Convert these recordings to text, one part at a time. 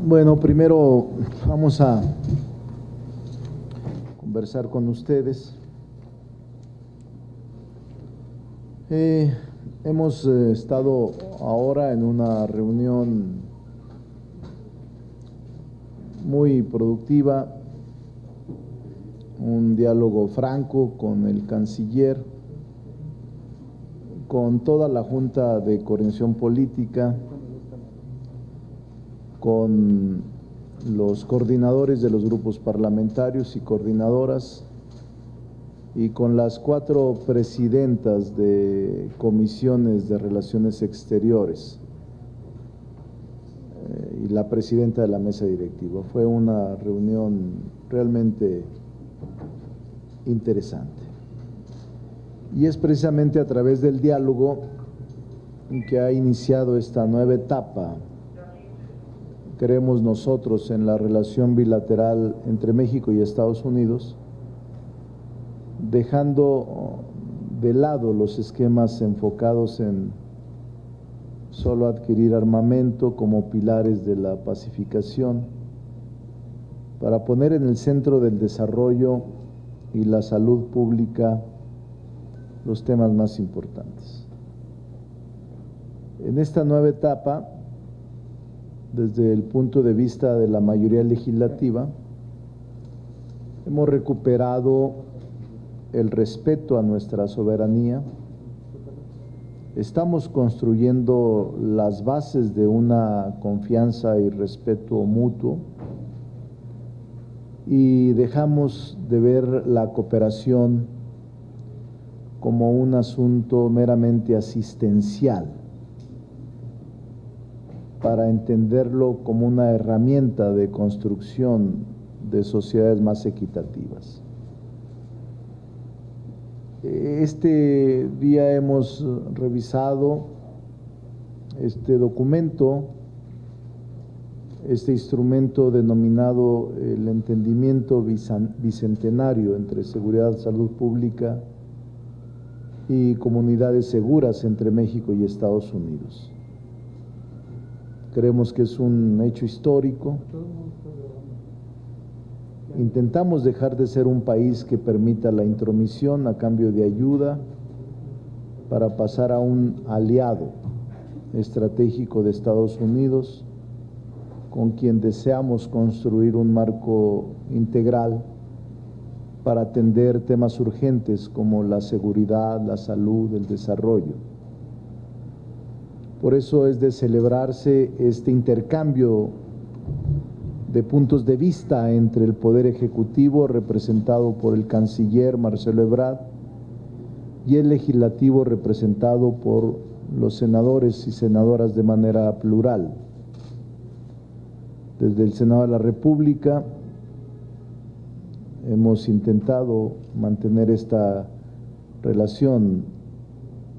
Bueno, primero vamos a conversar con ustedes. Hemos estado ahora en una reunión muy productiva, un diálogo franco con el canciller, con toda la Junta de Coordinación Política, con los coordinadores de los grupos parlamentarios y coordinadoras, y con las 4 presidentas de comisiones de Relaciones Exteriores y la presidenta de la mesa directiva. Fue una reunión realmente interesante. Y es precisamente a través del diálogo que ha iniciado esta nueva etapa, creemos nosotros, en la relación bilateral entre México y Estados Unidos, dejando de lado los esquemas enfocados en solo adquirir armamento como pilares de la pacificación, para poner en el centro del desarrollo y la salud pública los temas más importantes. En esta nueva etapa, desde el punto de vista de la mayoría legislativa, hemos recuperado el respeto a nuestra soberanía, estamos construyendo las bases de una confianza y respeto mutuo, y dejamos de ver la cooperación como un asunto meramente asistencial, para entenderlo como una herramienta de construcción de sociedades más equitativas. Este día hemos revisado este documento, este instrumento denominado el Entendimiento Bicentenario entre Seguridad, Salud Pública y Comunidades Seguras entre México y Estados Unidos. Creemos que es un hecho histórico. Intentamos dejar de ser un país que permita la intromisión a cambio de ayuda para pasar a un aliado estratégico de Estados Unidos, con quien deseamos construir un marco integral para atender temas urgentes como la seguridad, la salud, el desarrollo. Por eso es de celebrarse este intercambio de puntos de vista entre el Poder Ejecutivo, representado por el canciller Marcelo Ebrard, y el Legislativo, representado por los senadores y senadoras de manera plural. Desde el Senado de la República hemos intentado mantener esta relación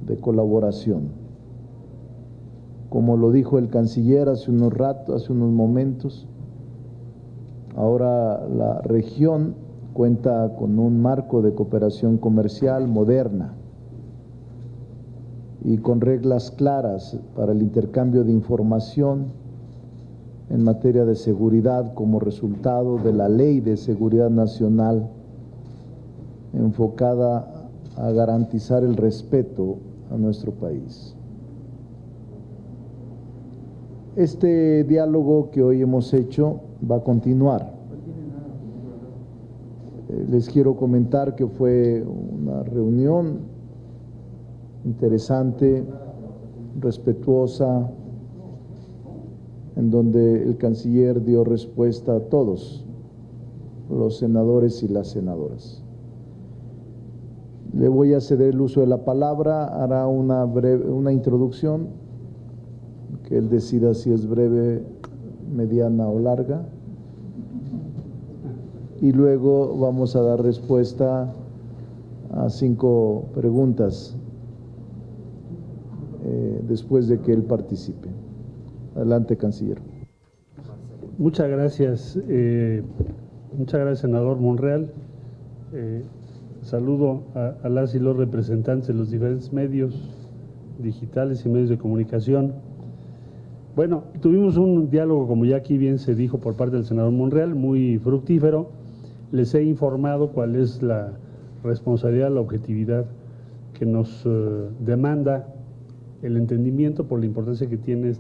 de colaboración. Como lo dijo el canciller hace unos momentos, ahora la región cuenta con un marco de cooperación comercial moderna y con reglas claras para el intercambio de información en materia de seguridad, como resultado de la Ley de Seguridad Nacional, enfocada a garantizar el respeto a nuestro país. Este diálogo que hoy hemos hecho va a continuar. Les quiero comentar que fue una reunión interesante, respetuosa, en donde el canciller dio respuesta a todos los senadores y las senadoras. Le voy a ceder el uso de la palabra, hará una introducción, que él decida si es breve, mediana o larga, y luego vamos a dar respuesta a 5 preguntas después de que él participe. Adelante, canciller. Muchas gracias, senador Monreal. Saludo a las y los representantes de los diferentes medios digitales y medios de comunicación. Bueno, tuvimos un diálogo, como ya aquí bien se dijo por parte del senador Monreal, muy fructífero. Les he informado cuál es la responsabilidad, la objetividad que nos demanda el entendimiento por la importancia que tiene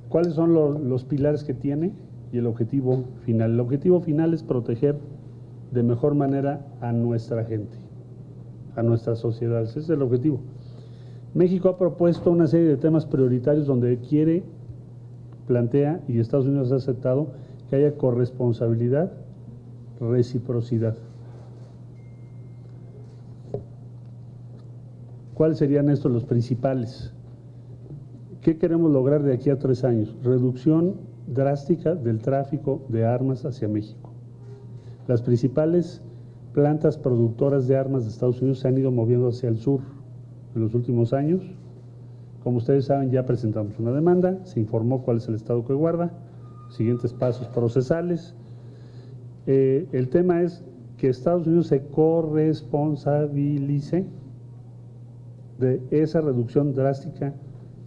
cuáles son los pilares que tiene y el objetivo final. El objetivo final es proteger de mejor manera a nuestra gente, a nuestras sociedades. Ese es el objetivo. México ha propuesto una serie de temas prioritarios donde plantea, y Estados Unidos ha aceptado, que haya corresponsabilidad, reciprocidad. ¿Cuáles serían estos los principales? ¿Qué queremos lograr de aquí a 3 años? Reducción drástica del tráfico de armas hacia México. Las principales plantas productoras de armas de Estados Unidos se han ido moviendo hacia el sur en los últimos años. Como ustedes saben, ya presentamos una demanda, se informó cuál es el estado que guarda, siguientes pasos procesales. El tema es que Estados Unidos se corresponsabilice de esa reducción drástica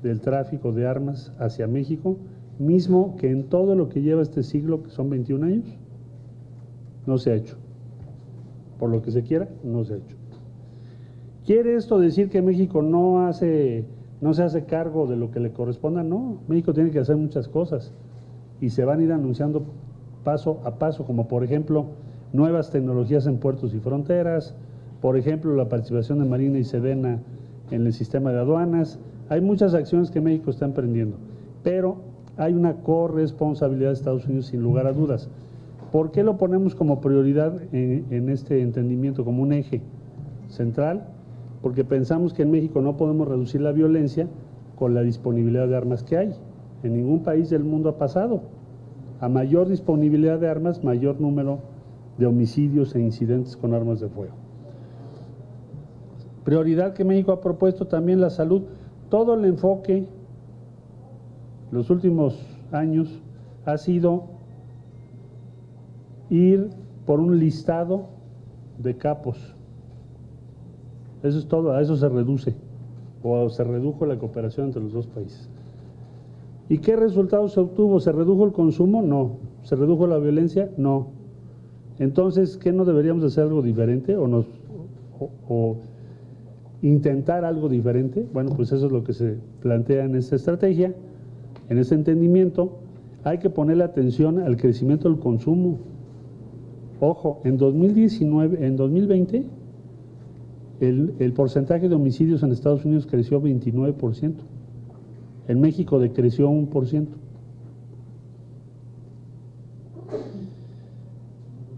del tráfico de armas hacia México, mismo que en todo lo que lleva este siglo, que son 21 años, no se ha hecho. Por lo que se quiera, no se ha hecho. ¿Quiere esto decir que México no se hace cargo de lo que le corresponda? No, México tiene que hacer muchas cosas y se van a ir anunciando paso a paso, como por ejemplo, nuevas tecnologías en puertos y fronteras, por ejemplo, la participación de Marina y Sedena en el sistema de aduanas. Hay muchas acciones que México está emprendiendo, pero hay una corresponsabilidad de Estados Unidos sin lugar a dudas. ¿Por qué lo ponemos como prioridad en este entendimiento, como un eje central? Porque pensamos que en México no podemos reducir la violencia con la disponibilidad de armas que hay. En ningún país del mundo ha pasado. A mayor disponibilidad de armas, mayor número de homicidios e incidentes con armas de fuego. Prioridad que México ha propuesto también la salud. Todo el enfoque los últimos años ha sido ir por un listado de capos. Eso es todo, a eso se reduce, o se redujo la cooperación entre los dos países. ¿Y qué resultados se obtuvo? ¿Se redujo el consumo? No. ¿Se redujo la violencia? No. Entonces, ¿qué no deberíamos hacer algo diferente o intentar algo diferente? Bueno, pues eso es lo que se plantea en esta estrategia, en este entendimiento. Hay que ponerle atención al crecimiento del consumo. Ojo, en 2020, el porcentaje de homicidios en Estados Unidos creció 29%. En México decreció 1%.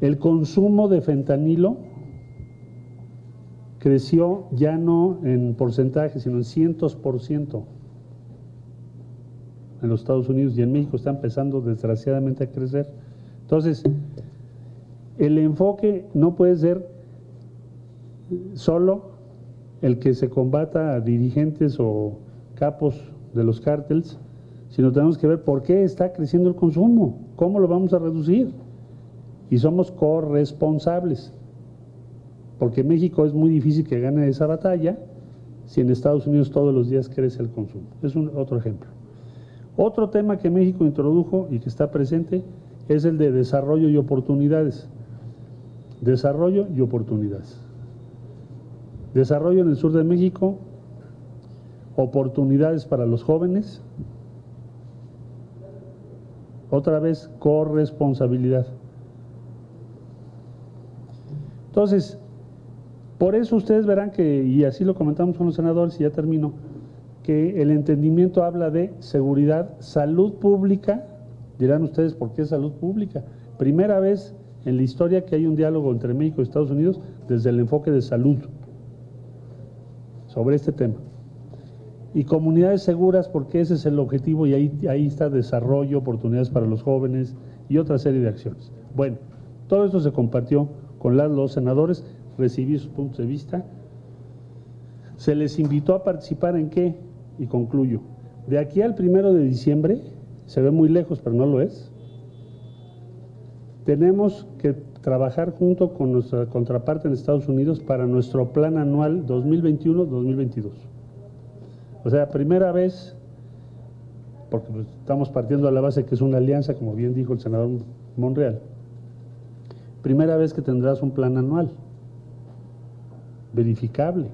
El consumo de fentanilo creció ya no en porcentaje, sino en cientos% en los Estados Unidos, y en México está empezando desgraciadamente a crecer. Entonces, el enfoque no puede ser solo el que se combata a dirigentes o capos de los cárteles, sino tenemos que ver por qué está creciendo el consumo, cómo lo vamos a reducir, y somos corresponsables, porque México es muy difícil que gane esa batalla si en Estados Unidos todos los días crece el consumo. Es otro ejemplo. Otro tema que México introdujo y que está presente es el de desarrollo y oportunidades. Desarrollo y oportunidades. Desarrollo en el sur de México, oportunidades para los jóvenes, otra vez corresponsabilidad. Entonces, por eso ustedes verán que, y así lo comentamos con los senadores y ya termino, que el entendimiento habla de seguridad, salud pública. Dirán ustedes, ¿por qué salud pública? Primera vez en la historia que hay un diálogo entre México y Estados Unidos desde el enfoque de salud sobre este tema. Y comunidades seguras, porque ese es el objetivo, y ahí está desarrollo, oportunidades para los jóvenes y otra serie de acciones. Bueno, todo esto se compartió con los senadores, recibí sus puntos de vista. Se les invitó a participar ¿en qué? Y concluyo. De aquí al 1 de diciembre, se ve muy lejos, pero no lo es, tenemos que trabajar junto con nuestra contraparte en Estados Unidos para nuestro plan anual 2021-2022. O sea, primera vez, porque pues estamos partiendo a la base que es una alianza, como bien dijo el senador Monreal, primera vez que tendrás un plan anual, verificable.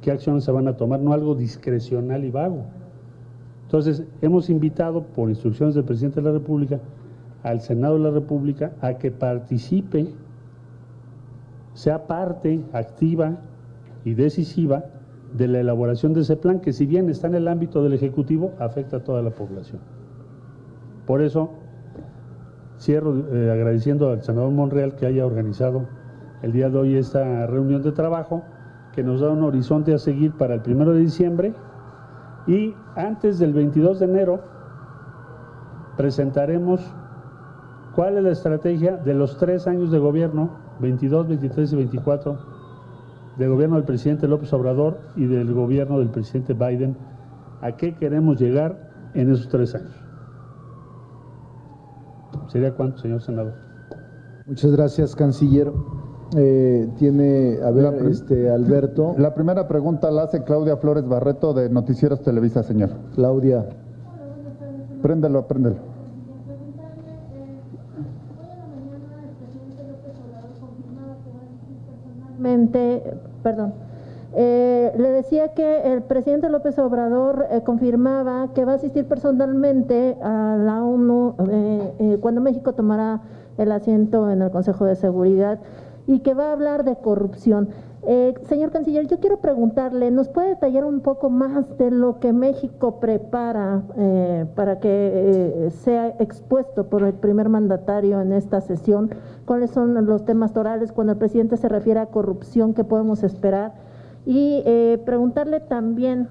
¿Qué acciones se van a tomar? No algo discrecional y vago. Entonces, hemos invitado, por instrucciones del presidente de la República, al Senado de la República a que participe, sea parte activa y decisiva de la elaboración de ese plan, que si bien está en el ámbito del Ejecutivo, afecta a toda la población. Por eso, cierro agradeciendo al senador Monreal que haya organizado el día de hoy esta reunión de trabajo, que nos da un horizonte a seguir para el 1 de diciembre, y antes del 22 de enero presentaremos cuál es la estrategia de los 3 años de gobierno, 22, 23 y 24, del gobierno del presidente López Obrador y del gobierno del presidente Biden, a qué queremos llegar en esos 3 años. ¿Sería cuánto, señor senador? Muchas gracias, canciller. Tiene, a ver, Alberto. La primera pregunta la hace Claudia Flores Barreto, de Noticieros Televisa, señor. Claudia. Préndelo. Le decía que el presidente López Obrador confirmaba que va a asistir personalmente a la ONU cuando México tomará el asiento en el Consejo de Seguridad y que va a hablar de corrupción. Señor canciller, yo quiero preguntarle, ¿nos puede detallar un poco más de lo que México prepara para que sea expuesto por el primer mandatario en esta sesión? ¿Cuáles son los temas torales cuando el presidente se refiere a corrupción? ¿Qué podemos esperar? Y preguntarle también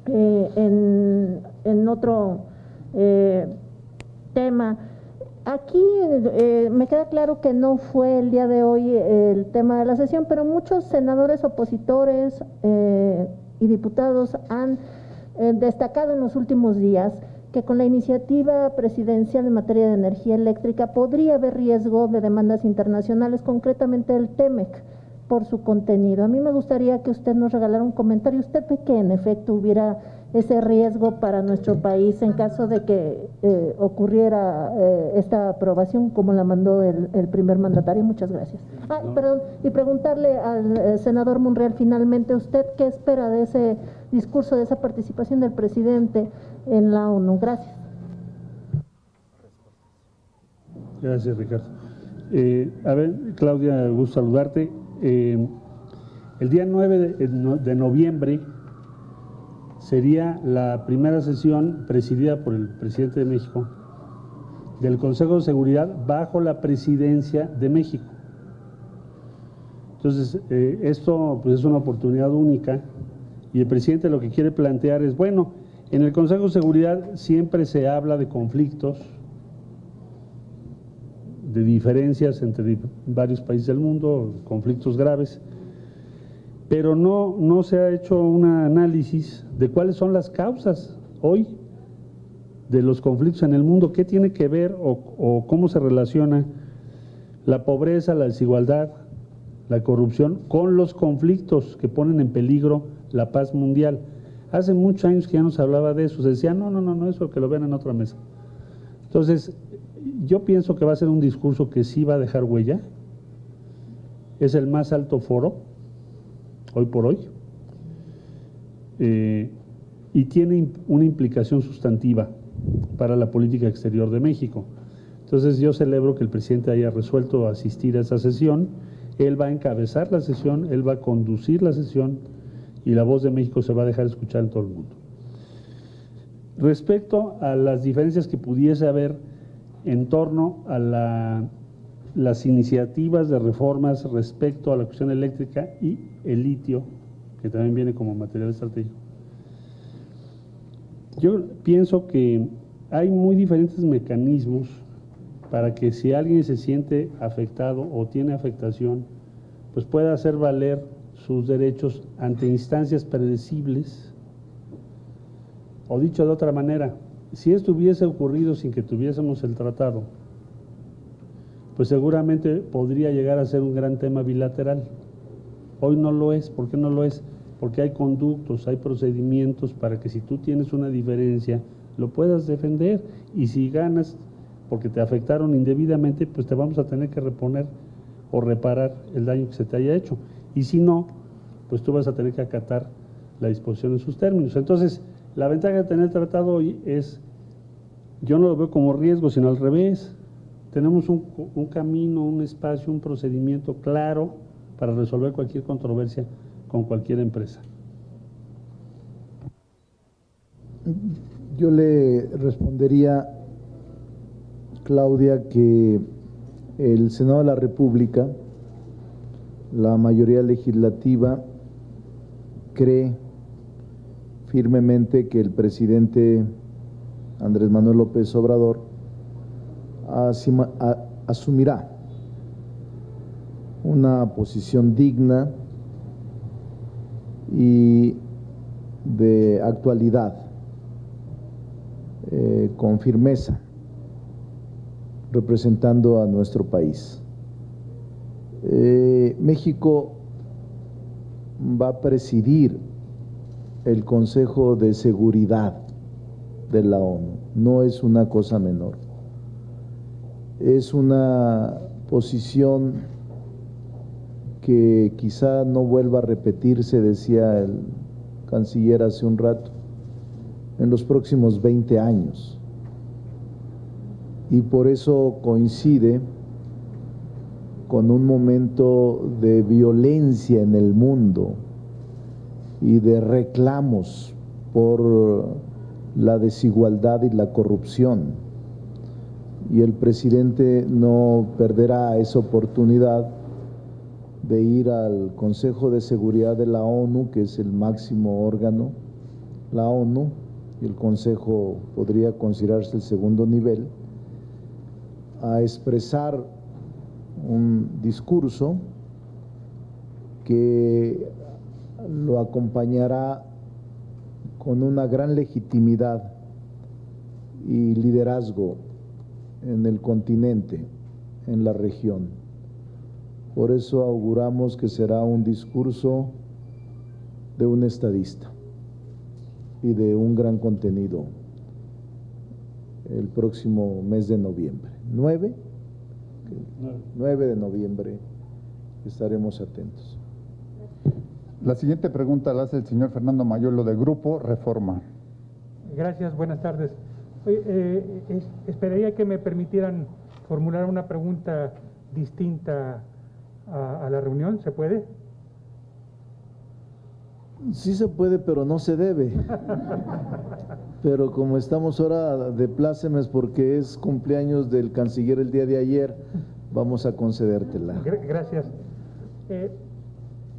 en otro tema. Aquí me queda claro que no fue el día de hoy el tema de la sesión, pero muchos senadores opositores y diputados han destacado en los últimos días que con la iniciativa presidencial en materia de energía eléctrica podría haber riesgo de demandas internacionales, concretamente el TEMEC, por su contenido. A mí me gustaría que usted nos regalara un comentario. ¿Usted ve que en efecto hubiera ese riesgo para nuestro país en caso de que ocurriera esta aprobación como la mandó el primer mandatario? Muchas gracias. Perdón, y preguntarle al senador Monreal finalmente, ¿usted qué espera de ese discurso, de esa participación del presidente en la ONU? Gracias. Gracias, Ricardo. A ver, Claudia, gusto saludarte. El día 9 de noviembre sería la primera sesión presidida por el presidente de México del Consejo de Seguridad bajo la presidencia de México. Entonces, esto pues, es una oportunidad única y el presidente lo que quiere plantear es, bueno, en el Consejo de Seguridad siempre se habla de conflictos, de diferencias entre varios países del mundo, conflictos graves, pero no se ha hecho un análisis de cuáles son las causas hoy de los conflictos en el mundo, qué tiene que ver o cómo se relaciona la pobreza, la desigualdad, la corrupción con los conflictos que ponen en peligro la paz mundial. Hace muchos años que ya no se hablaba de eso, se decía no, eso que lo vean en otra mesa. Entonces, yo pienso que va a ser un discurso que sí va a dejar huella, es el más alto foro, hoy por hoy, y tiene una implicación sustantiva para la política exterior de México. Entonces yo celebro que el presidente haya resuelto asistir a esa sesión, él va a encabezar la sesión, él va a conducir la sesión y la voz de México se va a dejar escuchar en todo el mundo. Respecto a las diferencias que pudiese haber en torno a las iniciativas de reformas respecto a la cuestión eléctrica y el litio, que también viene como material estratégico. Yo pienso que hay muy diferentes mecanismos para que si alguien se siente afectado o tiene afectación, pues pueda hacer valer sus derechos ante instancias predecibles. O dicho de otra manera, si esto hubiese ocurrido sin que tuviésemos el tratado, pues seguramente podría llegar a ser un gran tema bilateral. Hoy no lo es. ¿Por qué no lo es? Porque hay conductos, hay procedimientos para que si tú tienes una diferencia, lo puedas defender, y si ganas porque te afectaron indebidamente, pues te vamos a tener que reponer o reparar el daño que se te haya hecho, y si no, pues tú vas a tener que acatar la disposición en sus términos. Entonces, la ventaja de tener el tratado hoy es, yo no lo veo como riesgo, sino al revés. Tenemos un camino, un espacio, un procedimiento claro para resolver cualquier controversia con cualquier empresa. Yo le respondería, Claudia, que el Senado de la República, la mayoría legislativa, cree firmemente que el presidente Andrés Manuel López Obrador asumirá una posición digna y de actualidad, con firmeza, representando a nuestro país. México va a presidir el Consejo de Seguridad de la ONU. No es una cosa menor. Es una posición que quizá no vuelva a repetirse, decía el canciller hace un rato, en los próximos 20 años. Y por eso coincide con un momento de violencia en el mundo y de reclamos por la desigualdad y la corrupción. Y el presidente no perderá esa oportunidad de ir al Consejo de Seguridad de la ONU, que es el máximo órgano, la ONU, y el Consejo podría considerarse el segundo nivel, a expresar un discurso que lo acompañará con una gran legitimidad y liderazgo en el continente, en la región. Por eso auguramos que será un discurso de un estadista y de un gran contenido el próximo mes de noviembre. 9 de noviembre, estaremos atentos. La siguiente pregunta la hace el señor Fernando Mayolo, de Grupo Reforma. Gracias, buenas tardes. Esperaría que me permitieran formular una pregunta distinta a la reunión, ¿se puede? Sí se puede, pero no se debe. Pero como estamos ahora de plácemes porque es cumpleaños del canciller el día de ayer, vamos a concedértela. Gracias.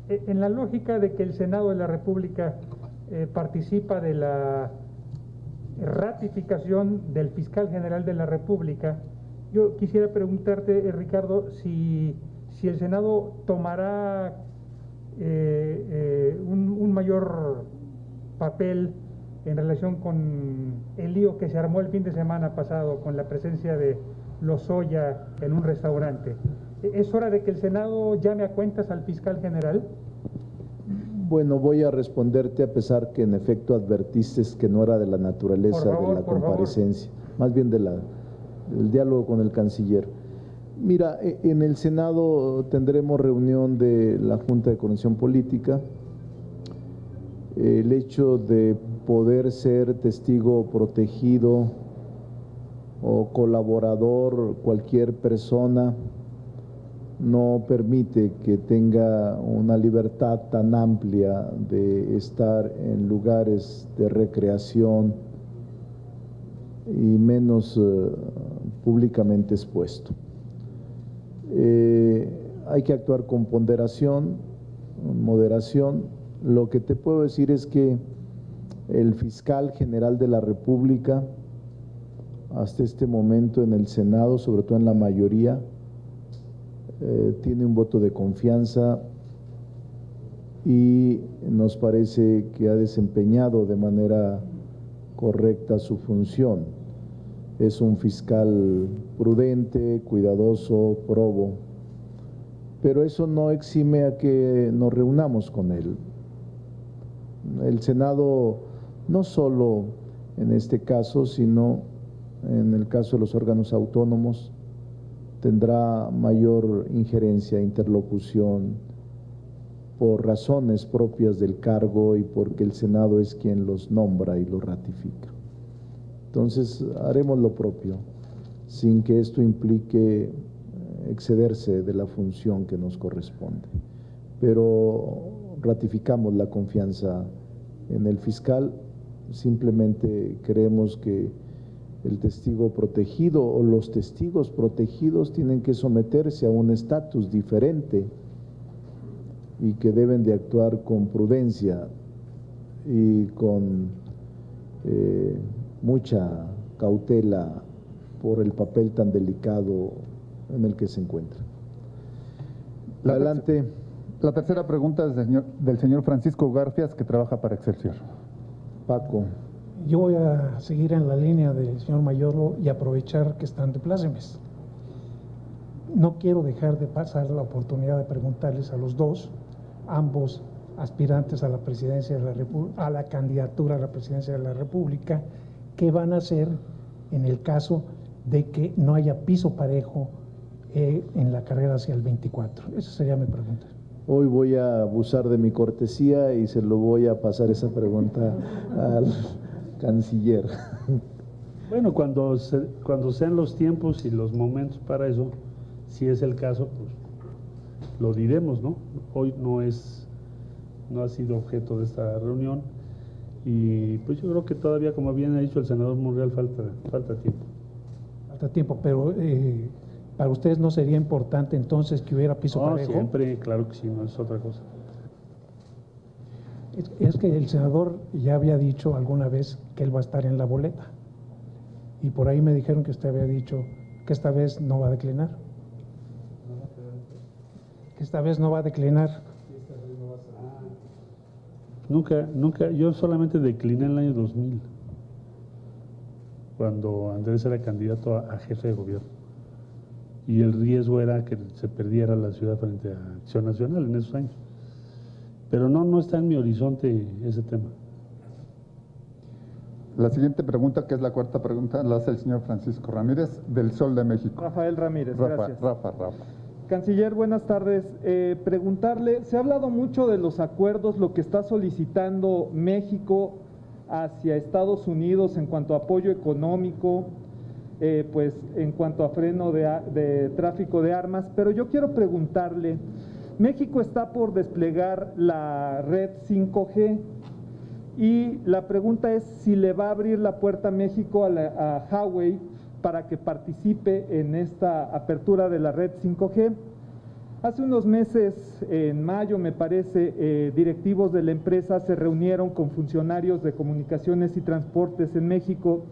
En la lógica de que el Senado de la República participa de la ratificación del fiscal general de la República, yo quisiera preguntarte, Ricardo, si el Senado tomará un mayor papel en relación con el lío que se armó el fin de semana pasado con la presencia de Lozoya en un restaurante. ¿Es hora de que el Senado llame a cuentas al fiscal general? Bueno, voy a responderte a pesar que en efecto advertiste que no era de la naturaleza de la comparecencia, más bien del diálogo con el canciller. Mira, en el Senado tendremos reunión de la Junta de Coordinación Política. El hecho de poder ser testigo protegido o colaborador, cualquier persona, no permite que tenga una libertad tan amplia de estar en lugares de recreación y menos públicamente expuesto. Hay que actuar con ponderación, moderación. Lo que te puedo decir es que el fiscal general de la República, hasta este momento en el Senado, sobre todo en la mayoría, tiene un voto de confianza y nos parece que ha desempeñado de manera correcta su función. Es un fiscal prudente, cuidadoso, probo, pero eso no exime a que nos reunamos con él. El Senado, no solo en este caso, sino en el caso de los órganos autónomos, tendrá mayor injerencia, interlocución, por razones propias del cargo y porque el Senado es quien los nombra y los ratifica. Entonces, haremos lo propio, sin que esto implique excederse de la función que nos corresponde. Pero ratificamos la confianza en el fiscal, simplemente creemos que el testigo protegido o los testigos protegidos tienen que someterse a un estatus diferente y que deben de actuar con prudencia y con mucha cautela por el papel tan delicado en el que se encuentra. Adelante. La tercera pregunta es del señor Francisco Garfias, que trabaja para Excelsior. Paco. Yo voy a seguir en la línea del señor Mayolo y aprovechar que están de plácemes. No quiero dejar de pasar la oportunidad de preguntarles a los dos, ambos aspirantes a la presidencia de la República, a la candidatura a la presidencia de la República, qué van a hacer en el caso de que no haya piso parejo en la carrera hacia el 24. Esa sería mi pregunta. Hoy voy a abusar de mi cortesía y se lo voy a pasar esa pregunta al canciller. Bueno, cuando sean los tiempos y los momentos para eso, si es el caso, pues lo diremos, ¿no? Hoy no ha sido objeto de esta reunión y pues yo creo que todavía, como bien ha dicho el senador Monreal, falta tiempo. Falta tiempo, pero para ustedes no sería importante entonces que hubiera piso parejo. Siempre, claro que sí, no es otra cosa. Es que el senador ya había dicho alguna vez que él va a estar en la boleta y por ahí me dijeron que usted había dicho que esta vez no va a declinar. Que esta vez no va a declinar. Nunca, yo solamente decliné en el año 2000, cuando Andrés era candidato a jefe de gobierno. Y el riesgo era que se perdiera la ciudad frente a Acción Nacional en esos años. Pero no está en mi horizonte ese tema. La siguiente pregunta, que es la cuarta pregunta, la hace el señor Francisco Ramírez, del Sol de México. Rafael Ramírez, gracias. Rafa. Canciller, buenas tardes. Preguntarle, se ha hablado mucho de los acuerdos, lo que está solicitando México hacia Estados Unidos en cuanto a apoyo económico, pues en cuanto a freno de tráfico de armas, pero yo quiero preguntarle, México está por desplegar la red 5G y la pregunta es si le va a abrir la puerta a México a Huawei para que participe en esta apertura de la red 5G. Hace unos meses, en mayo me parece, directivos de la empresa se reunieron con funcionarios de comunicaciones y transportes en México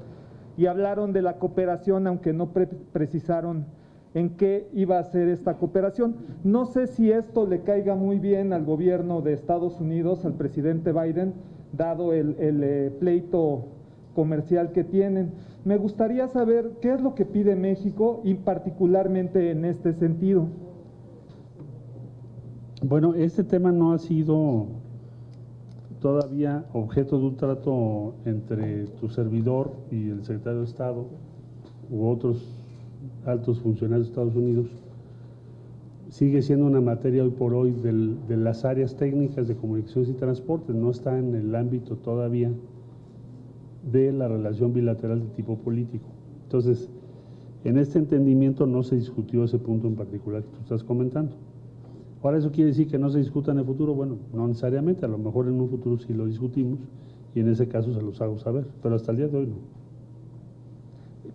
y hablaron de la cooperación, aunque no precisaron en qué iba a ser esta cooperación. No sé si esto le caiga muy bien al gobierno de Estados Unidos, al presidente Biden, dado el pleito comercial que tienen. Me gustaría saber qué es lo que pide México y particularmente en este sentido. Bueno, este tema no ha sido todavía objeto de un trato entre tu servidor y el secretario de Estado u otros altos funcionarios de Estados Unidos. Sigue siendo una materia hoy por hoy de las áreas técnicas de comunicaciones y transportes, no está en el ámbito todavía de la relación bilateral de tipo político. Entonces, en este entendimiento no se discutió ese punto en particular que tú estás comentando. Ahora, ¿eso quiere decir que no se discuta en el futuro? Bueno, no necesariamente, a lo mejor en un futuro sí lo discutimos y en ese caso se los hago saber, pero hasta el día de hoy no.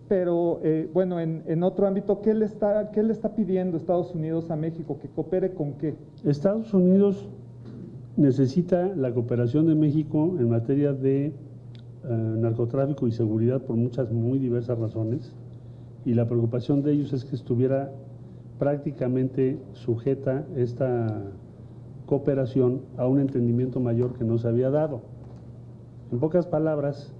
Pero, bueno, en otro ámbito, ¿qué le está pidiendo Estados Unidos a México? ¿Que coopere con qué? Estados Unidos necesita la cooperación de México en materia de narcotráfico y seguridad por muchas muy diversas razones, y la preocupación de ellos es que estuviera prácticamente sujeta esta cooperación a un entendimiento mayor que no se había dado. En pocas palabras,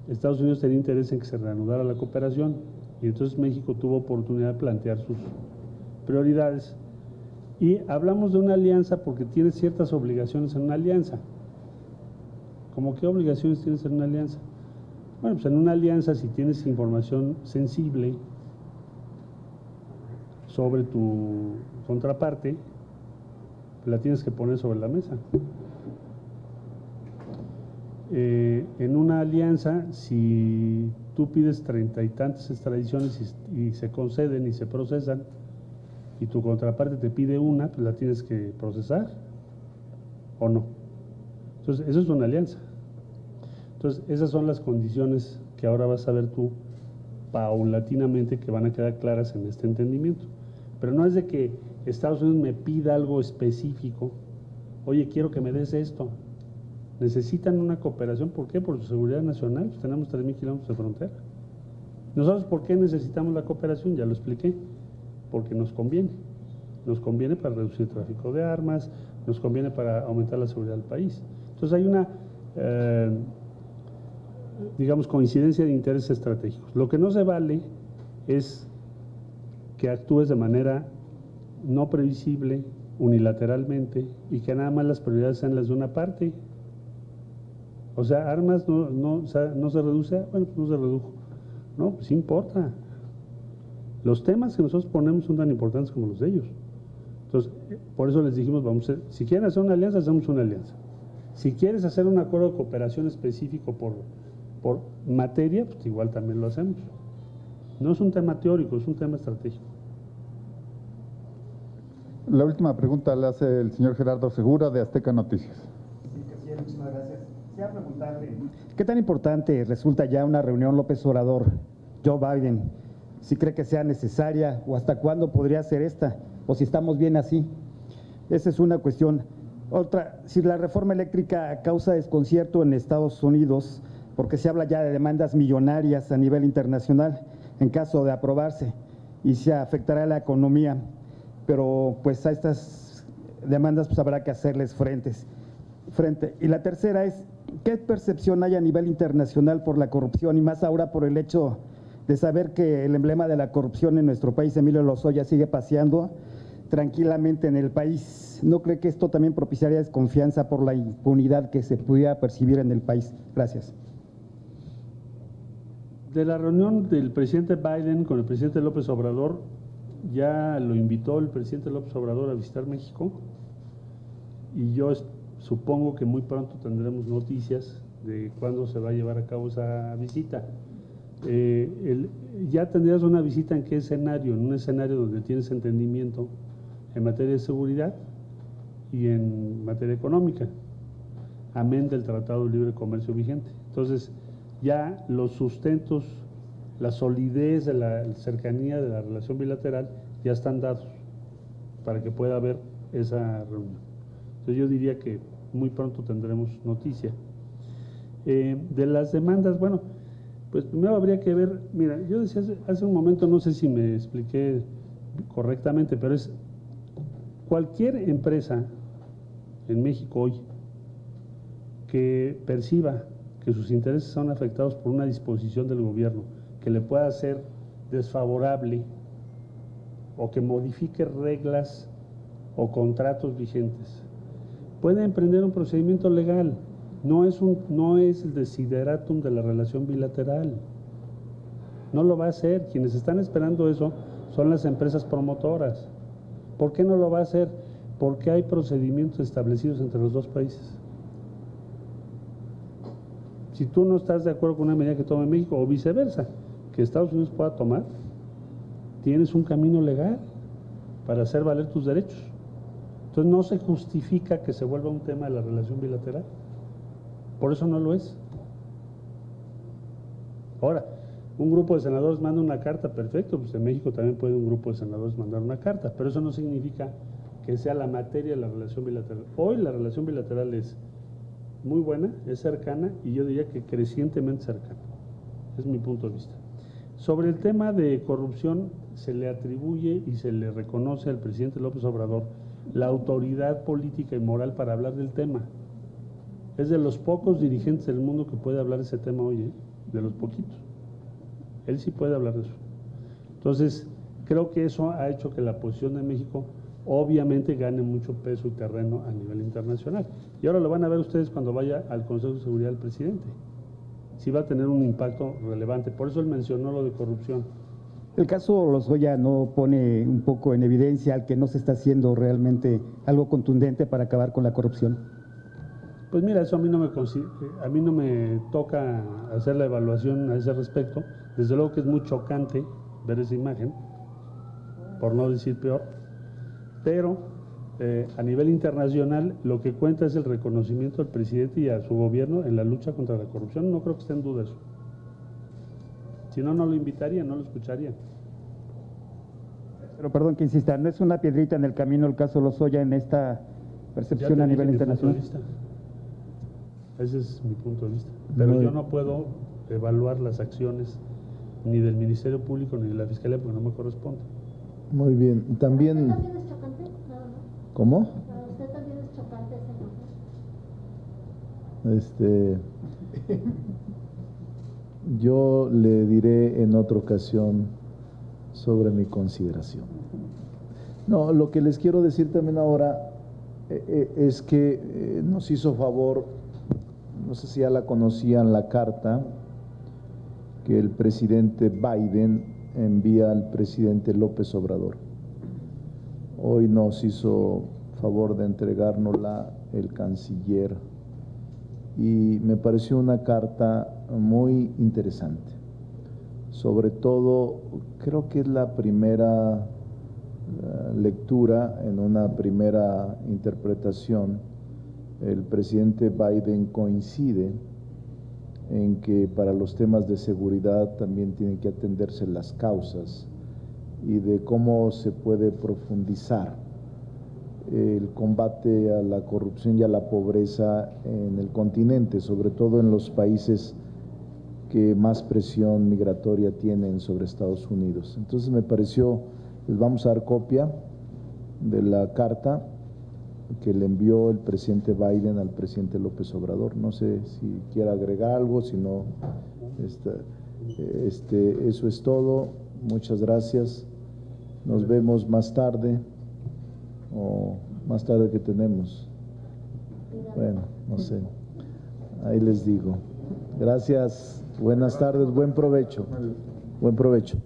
Estados Unidos tenía interés en que se reanudara la cooperación y entonces México tuvo oportunidad de plantear sus prioridades. Y hablamos de una alianza porque tiene ciertas obligaciones en una alianza. ¿Cómo qué obligaciones tienes en una alianza? Bueno, pues en una alianza, si tienes información sensible sobre tu contraparte, la tienes que poner sobre la mesa. En una alianza, si tú pides 30 y tantas extradiciones y se conceden y se procesan, y tu contraparte te pide una, pues la tienes que procesar, ¿o no? Entonces, eso es una alianza. Entonces, esas son las condiciones que ahora vas a ver tú paulatinamente que van a quedar claras en este entendimiento. Pero no es de que Estados Unidos me pida algo específico, oye, quiero que me des esto. Necesitan una cooperación, ¿por qué? Por su seguridad nacional, pues tenemos 3,000 kilómetros de frontera. Nosotros, ¿por qué necesitamos la cooperación? Ya lo expliqué, porque nos conviene para reducir el tráfico de armas, nos conviene para aumentar la seguridad del país. Entonces hay una, digamos, coincidencia de intereses estratégicos. Lo que no se vale es que actúes de manera no previsible, unilateralmente, y que nada más las prioridades sean las de una parte. O sea, armas no se reduce, bueno, pues no se redujo. No, pues importa. Los temas que nosotros ponemos son tan importantes como los de ellos. Entonces, por eso les dijimos, vamos a hacer, si quieren hacer una alianza, hacemos una alianza. Si quieres hacer un acuerdo de cooperación específico por materia, pues igual también lo hacemos. No es un tema teórico, es un tema estratégico. La última pregunta la hace el señor Gerardo Segura, de Azteca Noticias. Sí, canciller, muchísimas gracias. Quisiera preguntarle, ¿qué tan importante resulta ya una reunión López Obrador-Joe Biden? Si cree que sea necesaria o hasta cuándo podría ser esta, o si estamos bien así. Esa es una cuestión. Otra, si la reforma eléctrica causa desconcierto en Estados Unidos, porque se habla ya de demandas millonarias a nivel internacional en caso de aprobarse, y se afectará a la economía, pero pues a estas demandas pues habrá que hacerles frente. Y la tercera es, ¿qué percepción hay a nivel internacional por la corrupción, y más ahora por el hecho de saber que el emblema de la corrupción en nuestro país, Emilio Lozoya, sigue paseando tranquilamente en el país? ¿No cree que esto también propiciaría desconfianza por la impunidad que se pudiera percibir en el país? Gracias. De la reunión del presidente Biden con el presidente López Obrador, ya lo invitó el presidente López Obrador a visitar México, y yo supongo que muy pronto tendremos noticias de cuándo se va a llevar a cabo esa visita. Ya tendrías una visita en qué escenario, en un escenario donde tienes entendimiento en materia de seguridad y en materia económica, amén del Tratado de Libre Comercio vigente. Entonces, ya los sustentos, la solidez de la cercanía de la relación bilateral ya están dados para que pueda haber esa reunión. Entonces, yo diría que muy pronto tendremos noticia. De las demandas, bueno, pues primero habría que ver, mira, yo decía hace un momento, no sé si me expliqué correctamente, pero es cualquier empresa en México hoy que perciba que sus intereses son afectados por una disposición del gobierno que le pueda ser desfavorable o que modifique reglas o contratos vigentes, puede emprender un procedimiento legal. No es el desideratum de la relación bilateral. No lo va a hacer. Quienes están esperando eso son las empresas promotoras. ¿Por qué no lo va a hacer? Porque hay procedimientos establecidos entre los dos países. Si tú no estás de acuerdo con una medida que tome México o viceversa, que Estados Unidos pueda tomar, tienes un camino legal para hacer valer tus derechos. Entonces no se justifica que se vuelva un tema de la relación bilateral. Por eso no lo es. Ahora, un grupo de senadores manda una carta, perfecto, pues en México también puede un grupo de senadores mandar una carta, pero eso no significa que sea la materia de la relación bilateral. Hoy la relación bilateral es muy buena, es cercana, y yo diría que crecientemente cercana. Es mi punto de vista. Sobre el tema de corrupción, se le atribuye y se le reconoce al presidente López Obrador la autoridad política y moral para hablar del tema. Es de los pocos dirigentes del mundo que puede hablar de ese tema hoy, ¿eh? De los poquitos. Él sí puede hablar de eso. Entonces, creo que eso ha hecho que la posición de México obviamente gane mucho peso y terreno a nivel internacional. Y ahora lo van a ver ustedes cuando vaya al Consejo de Seguridad del presidente. Sí va a tener un impacto relevante. Por eso él mencionó lo de corrupción. El caso Lozoya no pone un poco en evidencia al que no se está haciendo realmente algo contundente para acabar con la corrupción. Pues mira, eso a mí no me toca hacer la evaluación a ese respecto. Desde luego que es muy chocante ver esa imagen, por no decir peor, pero a nivel internacional lo que cuenta es el reconocimiento del presidente y a su gobierno en la lucha contra la corrupción. No creo que esté en duda eso. Si no, no lo invitarían, no lo escucharían. Pero perdón que insista, ¿no es una piedrita en el camino el caso Lozoya en esta percepción a nivel internacional? Ese es mi punto de vista. Pero yo no puedo evaluar las acciones ni del Ministerio Público ni de la Fiscalía porque no me corresponde. Muy bien. También... ¿Para usted también es chocante? Claro, ¿no? ¿Cómo? Para usted también es chocante esa imagen. Yo le diré en otra ocasión sobre mi consideración. No, lo que les quiero decir también ahora es que nos hizo favor, no sé si ya la conocían, la carta que el presidente Biden envía al presidente López Obrador. Hoy nos hizo favor de entregárnosla el canciller y me pareció una carta muy interesante. Sobre todo, creo que es la primera lectura, en una primera interpretación, el presidente Biden coincide en que para los temas de seguridad también tienen que atenderse las causas y de cómo se puede profundizar el combate a la corrupción y a la pobreza en el continente, sobre todo en los países que más presión migratoria tienen sobre Estados Unidos. Entonces me pareció, les vamos a dar copia de la carta que le envió el presidente Biden al presidente López Obrador. No sé si quiere agregar algo, si no, eso es todo. Muchas gracias. Nos vemos más tarde, o más tarde que tenemos. Bueno, no sé. Ahí les digo. Gracias. Buenas tardes. Buen provecho. Buen provecho.